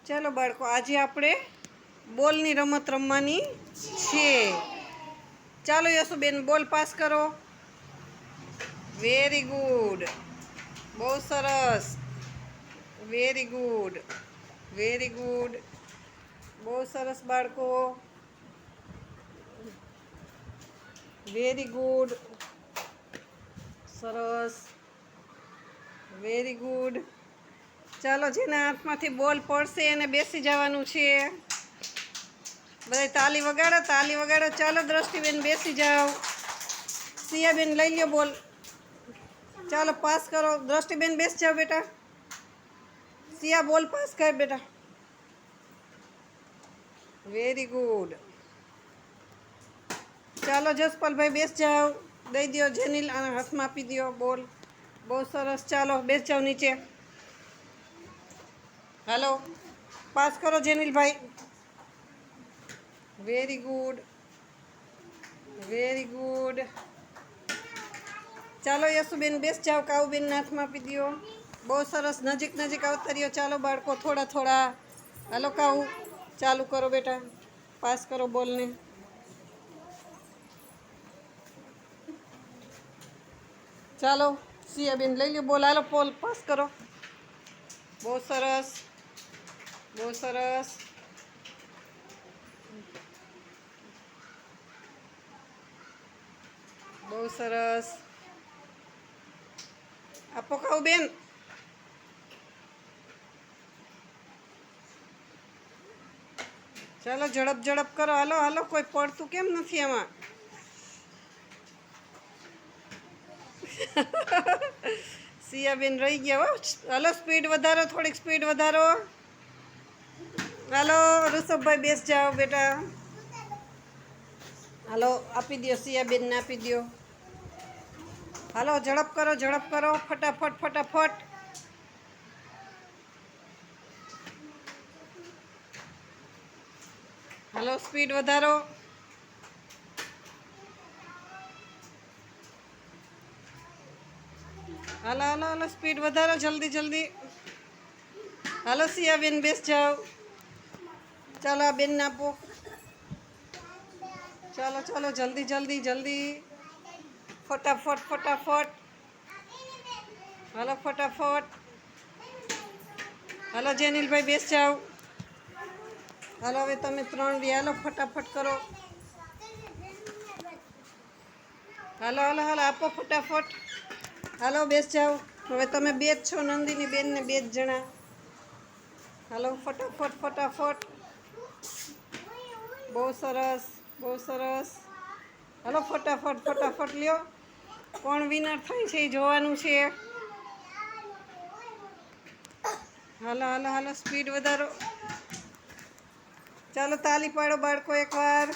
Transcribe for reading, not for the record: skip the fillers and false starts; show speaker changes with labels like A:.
A: ચાલો બાળકો, આજે આપણે બોલની રમત રમવાની છે. ચાલો યશુબેન, બોલ પાસ કરો. વેરી ગુડ, બહુ સરસ. વેરી ગુડ, વેરી ગુડ, બહુ સરસ બાળકો. વેરી ગુડ, સરસ. Very good. ચાલો, જેના હાથમાંથી બોલ પડશે એને બેસી જવાનું છે. બધા તાલી વગાડો, તાલી વગાડો. ચાલો દ્રષ્ટિબેન, બેસી જાઓ. સિયાબેન, લઈ લ્યો બોલ. ચાલો પાસ કરો. દ્રષ્ટિબેન, બેસી જાઓ બેટા. સિયા, બોલ પાસ કર બેટા. Very good. ચાલો જસપાલભાઈ, બેસી જાઓ. દઈ દો જેનિલ, આના હાથમાં આપી દો બોલ. બહુ સરસ. ચાલો બેસી જાઓ નીચે. હાલો, પાસ કરો જેનિલભાઈ. Very good, very good. ચાલો યશુબેન, બેસ જાઓ. કાઉબેન હાથમાં આપી દો. બહુ સરસ. નજીક નજીક આવતા રહ્યો. ચાલો બાળકો, થોડા થોડા. હાલો કાઉ, ચાલુ કરો બેટા. પાસ કરો બોલને. ચાલો સિયાબેન, લઈ લો બોલ. હાલો બોલ પાસ કરો. બહુ સરસ, બહુ સરસ. બહુ સરસ. આપો કાઉબેન. ચાલો ઝડપ ઝડપ કરો. હાલો હાલો, કોઈ પડતું કેમ નથી આમાં? સિયાબેન રહી ગયા હો. હાલો સ્પીડ વધારો, થોડીક સ્પીડ વધારો. હાલો ઋષભભાઈ, બેસ જાઓ બેટા. હાલો, આપી દો સિયાબેનને, આપી દો. હાલો ઝડપ કરો, ઝડપ કરો. ફટાફટ ફટાફટ. હાલો સ્પીડ વધારો. હાલો હાલો હાલો, સ્પીડ વધારો. જલ્દી જલ્દી. હાલો સિયાબેન, બેસ જાઓ. ચાલો આ બેનને આપો. ચાલો ચાલો, જલ્દી જલ્દી જલ્દી. ફટાફટ ફટાફટ. હાલો ફટાફટ. હાલો જેનિલભાઈ, બેસ જાઓ. હાલો હવે તમે ત્રણ રહ્યા. હાલો ફટાફટ કરો. હાલો હાલો હાલો, આપો ફટાફટ. હાલો બેસ જાઓ. હવે તમે બે જ છો, નંદિની બેન ને બે જ જણા. હાલો ફટાફટ ફટાફટ. બહુ સરસ, બહુ સરસ. હાલો ફટાફટ ફટાફટ લ્યો. કોણ વિનર થાય છે એ જોવાનું છે. હાલો હાલો હાલો, સ્પીડ વધારો. ચાલો તાલી પાડો બાળકો એકવાર.